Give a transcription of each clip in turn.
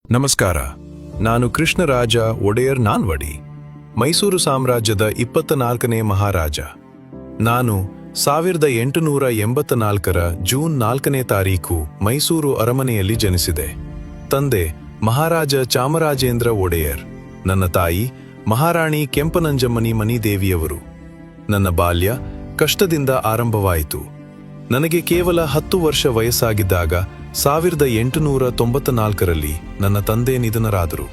ನಮಸ್ಕಾರ. ನಾನು ಕೃಷ್ಣರಾಜ ಒಡೆಯರ್ ನಾನ್ವಡಿ, ಮೈಸೂರು ಸಾಮ್ರಾಜ್ಯದ 24ನೇ ಮಹಾರಾಜ. ನಾನು 1884ರ ಜೂನ್ 4ನೇ ತಾರೀಖು ಮೈಸೂರು ಅರಮನೆಯಲ್ಲಿ ಜನಿಸಿದೆ. ತಂದೆ ಮಹಾರಾಜ ಚಾಮರಾಜೇಂದ್ರ ಒಡೆಯರ್, ನನ್ನ ತಾಯಿ ಮಹಾರಾಣಿ ಕೆಂಪನಂಜಮ್ಮನಿ ಮನಿದೇವಿಯವರು. ನನ್ನ ಬಾಲ್ಯ ಕಷ್ಟದಿಂದ ಆರಂಭವಾಯಿತು. ನನಗೆ ಕೇವಲ 10 ವರ್ಷ ವಯಸ್ಸಾಗಿದ್ದಾಗ 1894ರಲ್ಲಿ ನನ್ನ ತಂದೆ ನಿಧನರಾದರು.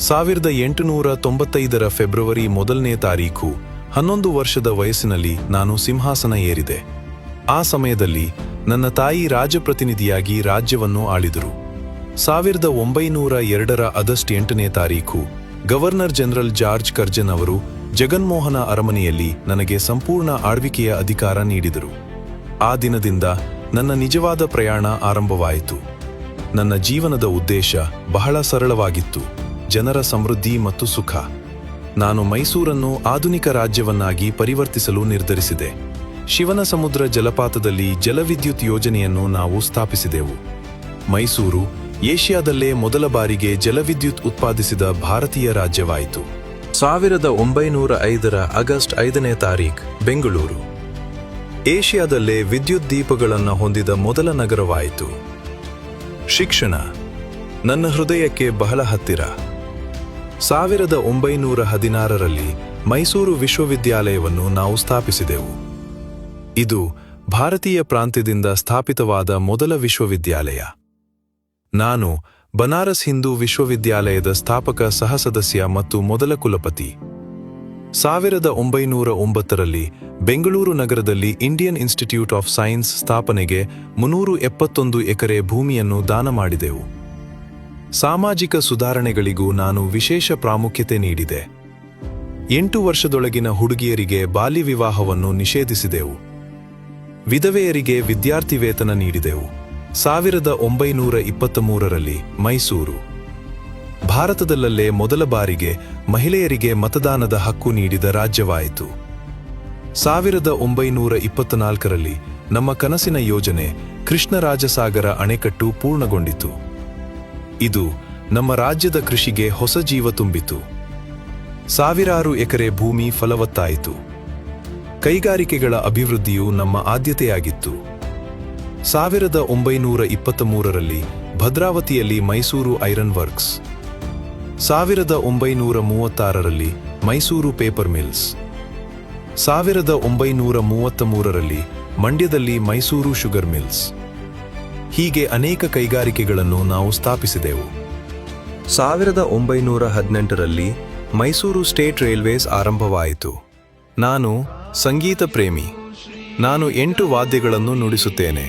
1895ರ ಫೆಬ್ರವರಿ 1ನೇ ತಾರೀಖು 11 ವರ್ಷದ ವಯಸ್ಸಿನಲ್ಲಿ ನಾನು ಸಿಂಹಾಸನ ಏರಿದೆ. ಆ ಸಮಯದಲ್ಲಿ ನನ್ನ ತಾಯಿ ರಾಜಪ್ರತಿನಿಧಿಯಾಗಿ ರಾಜ್ಯವನ್ನು ಆಳಿದರು. 1902ರ ಆಗಸ್ಟ್ 8ನೇ ತಾರೀಖು ಗವರ್ನರ್ ಜನರಲ್ ಜಾರ್ಜ್ ಕರ್ಜನ್ ಅವರು ಜಗನ್ಮೋಹನ ಅರಮನೆಯಲ್ಲಿ ನನಗೆ ಸಂಪೂರ್ಣ ಆಳ್ವಿಕೆಯ ಅಧಿಕಾರ ನೀಡಿದರು. ಆ ದಿನದಿಂದ ನನ್ನ ನಿಜವಾದ ಪ್ರಯಾಣ ಆರಂಭವಾಯಿತು. ನನ್ನ ಜೀವನದ ಉದ್ದೇಶ ಬಹಳ ಸರಳವಾಗಿತ್ತು: ಜನರ ಸಮೃದ್ಧಿ ಮತ್ತು ಸುಖ. ನಾನು ಮೈಸೂರನ್ನು ಆಧುನಿಕ ರಾಜ್ಯವನ್ನಾಗಿ ಪರಿವರ್ತಿಸಲು ನಿರ್ಧರಿಸಿದೆ. ಶಿವನ ಸಮುದ್ರ ಜಲಪಾತದಲ್ಲಿ ಜಲವಿದ್ಯುತ್ ಯೋಜನೆಯನ್ನು ನಾವು ಸ್ಥಾಪಿಸಿದೆವು. ಮೈಸೂರು ಏಷ್ಯಾದಲ್ಲೇ ಮೊದಲ ಬಾರಿಗೆ ಜಲವಿದ್ಯುತ್ ಉತ್ಪಾದಿಸಿದ ಭಾರತೀಯ ರಾಜ್ಯವಾಯಿತು. 1905ರ ಆಗಸ್ಟ್ 5ನೇ ತಾರೀಖು ಬೆಂಗಳೂರು ಏಷ್ಯಾದಲ್ಲೇ ವಿದ್ಯುತ್ ದೀಪಗಳನ್ನು ಹೊಂದಿದ ಮೊದಲ ನಗರವಾಯಿತು. ಶಿಕ್ಷಣ ನನ್ನ ಹೃದಯಕ್ಕೆ ಬಹಳ ಹತ್ತಿರ. 1916ರಲ್ಲಿ ಮೈಸೂರು ವಿಶ್ವವಿದ್ಯಾಲಯವನ್ನು ನಾವು ಸ್ಥಾಪಿಸಿದೆವು. ಇದು ಭಾರತೀಯ ಪ್ರಾಂತ್ಯದಿಂದ ಸ್ಥಾಪಿತವಾದ ಮೊದಲ ವಿಶ್ವವಿದ್ಯಾಲಯ. ನಾನು ಬನಾರಸ್ ಹಿಂದೂ ವಿಶ್ವವಿದ್ಯಾಲಯದ ಸ್ಥಾಪಕ ಸಹಸದಸ್ಯ ಮತ್ತು ಮೊದಲ ಕುಲಪತಿ. 1909ರಲ್ಲಿ ಬೆಂಗಳೂರು ನಗರದಲ್ಲಿ ಇಂಡಿಯನ್ ಇನ್ಸ್ಟಿಟ್ಯೂಟ್ ಆಫ್ ಸೈನ್ಸ್ ಸ್ಥಾಪನೆಗೆ 371 ಎಕರೆ ಭೂಮಿಯನ್ನು ದಾನ ಮಾಡಿದೆವು. ಸಾಮಾಜಿಕ ಸುಧಾರಣೆಗಳಿಗೂ ನಾನು ವಿಶೇಷ ಪ್ರಾಮುಖ್ಯತೆ ನೀಡಿದೆ. 8 ವರ್ಷದೊಳಗಿನ ಹುಡುಗಿಯರಿಗೆ ಬಾಲ್ಯ ವಿವಾಹವನ್ನು ನಿಷೇಧಿಸಿದೆವು. ವಿಧವೆಯರಿಗೆ ವಿದ್ಯಾರ್ಥಿ ವೇತನ ನೀಡಿದೆವು. 1923ರಲ್ಲಿ ಮೈಸೂರು ಭಾರತದಲ್ಲೇ ಮೊದಲ ಬಾರಿಗೆ ಮಹಿಳೆಯರಿಗೆ ಮತದಾನದ ಹಕ್ಕು ನೀಡಿದ ರಾಜ್ಯವಾಯಿತು. 1924ರಲ್ಲಿ ನಮ್ಮ ಕನಸಿನ ಯೋಜನೆ ಕೃಷ್ಣರಾಜಸಾಗರ ಅಣೆಕಟ್ಟು ಪೂರ್ಣಗೊಂಡಿತು. ಇದು ನಮ್ಮ ರಾಜ್ಯದ ಕೃಷಿಗೆ ಹೊಸ ಜೀವ ತುಂಬಿತು. ಸಾವಿರಾರು ಎಕರೆ ಭೂಮಿ ಫಲವತ್ತಾಯಿತು. ಕೈಗಾರಿಕೆಗಳ ಅಭಿವೃದ್ಧಿಯು ನಮ್ಮ ಆದ್ಯತೆಯಾಗಿತ್ತು. 1923ರಲ್ಲಿ ಭದ್ರಾವತಿಯಲ್ಲಿ ಮೈಸೂರು ಐರನ್ ವರ್ಕ್ಸ್, 1936ರಲ್ಲಿ ಮೈಸೂರು ಪೇಪರ್ ಮಿಲ್ಸ್, 1933ರಲ್ಲಿ ಮಂಡ್ಯದಲ್ಲಿ ಮೈಸೂರು ಶುಗರ್ ಮಿಲ್ಸ್. ಹೀಗೆ ಅನೇಕ ಕೈಗಾರಿಕೆಗಳನ್ನು ನಾವು ಸ್ಥಾಪಿಸಿದೆವು. 1918ರಲ್ಲಿ ಮೈಸೂರು ಸ್ಟೇಟ್ ರೈಲ್ವೇಸ್ ಆರಂಭವಾಯಿತು. ನಾನು ಸಂಗೀತ ಪ್ರೇಮಿ. ನಾನು 8 ವಾದ್ಯಗಳನ್ನು ನುಡಿಸುತ್ತೇನೆ: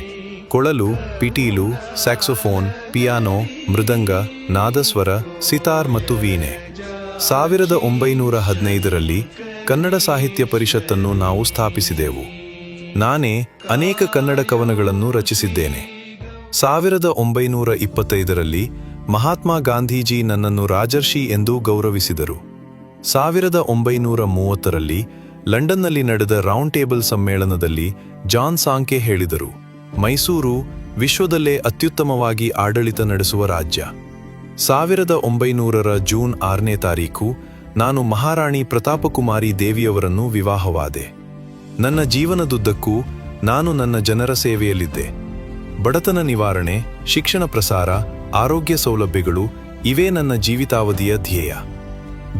ಕೊಳಲು, ಪಿಟೀಲು, ಸ್ಯಾಕ್ಸೋಫೋನ್, ಪಿಯಾನೋ, ಮೃದಂಗ, ನಾದಸ್ವರ, ಸಿತಾರ್ ಮತ್ತು ವೀಣೆ. 1915ರಲ್ಲಿ ಕನ್ನಡ ಸಾಹಿತ್ಯ ಪರಿಷತ್ತನ್ನು ನಾವು ಸ್ಥಾಪಿಸಿದೆವು. ನಾನೇ ಅನೇಕ ಕನ್ನಡ ಕವನಗಳನ್ನು ರಚಿಸಿದ್ದೇನೆ. 1925ರಲ್ಲಿ ಮಹಾತ್ಮ ಗಾಂಧೀಜಿ ನನ್ನನ್ನು ರಾಜರ್ಷಿ ಎಂದು ಗೌರವಿಸಿದರು. 1930ರಲ್ಲಿ ಲಂಡನ್ನಲ್ಲಿ ನಡೆದ ರೌಂಡ್ ಟೇಬಲ್ ಸಮ್ಮೇಳನದಲ್ಲಿ ಜಾನ್ ಸಾಂಕೆ ಹೇಳಿದರು: ಮೈಸೂರು ವಿಶ್ವದಲ್ಲೇ ಅತ್ಯುತ್ತಮವಾಗಿ ಆಡಳಿತ ನಡೆಸುವ ರಾಜ್ಯ. 1900ರ ಜೂನ್ 6ನೇ ತಾರೀಖು ನಾನು ಮಹಾರಾಣಿ ಪ್ರತಾಪಕುಮಾರಿ ದೇವಿಯವರನ್ನು ವಿವಾಹವಾದೆ. ನನ್ನ ಜೀವನದುದ್ದಕ್ಕೂ ನಾನು ನನ್ನ ಜನರ ಸೇವೆಯಲ್ಲಿದ್ದೆ. ಬಡತನ ನಿವಾರಣೆ, ಶಿಕ್ಷಣ ಪ್ರಸಾರ, ಆರೋಗ್ಯ ಸೌಲಭ್ಯಗಳು ಇವೇ ನನ್ನ ಜೀವಿತಾವಧಿಯ ಧ್ಯೇಯ.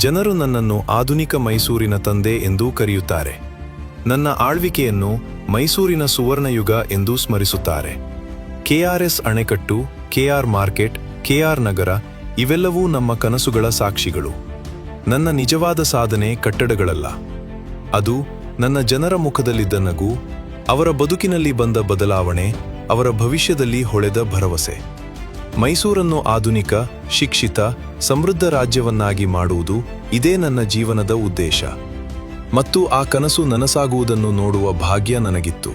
ಜನರು ನನ್ನನ್ನು ಆಧುನಿಕ ಮೈಸೂರಿನ ತಂದೆ ಎಂದೂ ಕರೆಯುತ್ತಾರೆ. ನನ್ನ ಆಳ್ವಿಕೆಯನ್ನು ಮೈಸೂರಿನ ಸುವರ್ಣಯುಗ ಎಂದು ಸ್ಮರಿಸುತ್ತಾರೆ. ಕೆಆರ್ಎಸ್ ಅಣೆಕಟ್ಟು, ಕೆಆರ್ ಮಾರ್ಕೆಟ್, ಕೆಆರ್ ನಗರ ಇವೆಲ್ಲವೂ ನಮ್ಮ ಕನಸುಗಳ ಸಾಕ್ಷಿಗಳು. ನನ್ನ ನಿಜವಾದ ಸಾಧನೆ ಕಟ್ಟಡಗಳಲ್ಲ, ಅದು ನನ್ನ ಜನರ ಮುಖದಲ್ಲಿದ್ದ ನಗು, ಅವರ ಬದುಕಿನಲ್ಲಿ ಬಂದ ಬದಲಾವಣೆ, ಅವರ ಭವಿಷ್ಯದಲ್ಲಿ ಹೊಳೆದ ಭರವಸೆ. ಮೈಸೂರನ್ನು ಆಧುನಿಕ, ಶಿಕ್ಷಿತ, ಸಮೃದ್ಧ ರಾಜ್ಯವನ್ನಾಗಿ ಮಾಡುವುದು ಇದೇ ನನ್ನ ಜೀವನದ ಉದ್ದೇಶ. ಮತ್ತು ಆ ಕನಸು ನನಸಾಗುವುದನ್ನು ನೋಡುವ ಭಾಗ್ಯ ನನಗಿತ್ತು.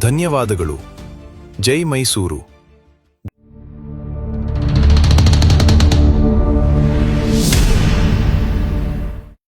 ಧನ್ಯವಾದಗಳು. ಜೈ ಮೈಸೂರು.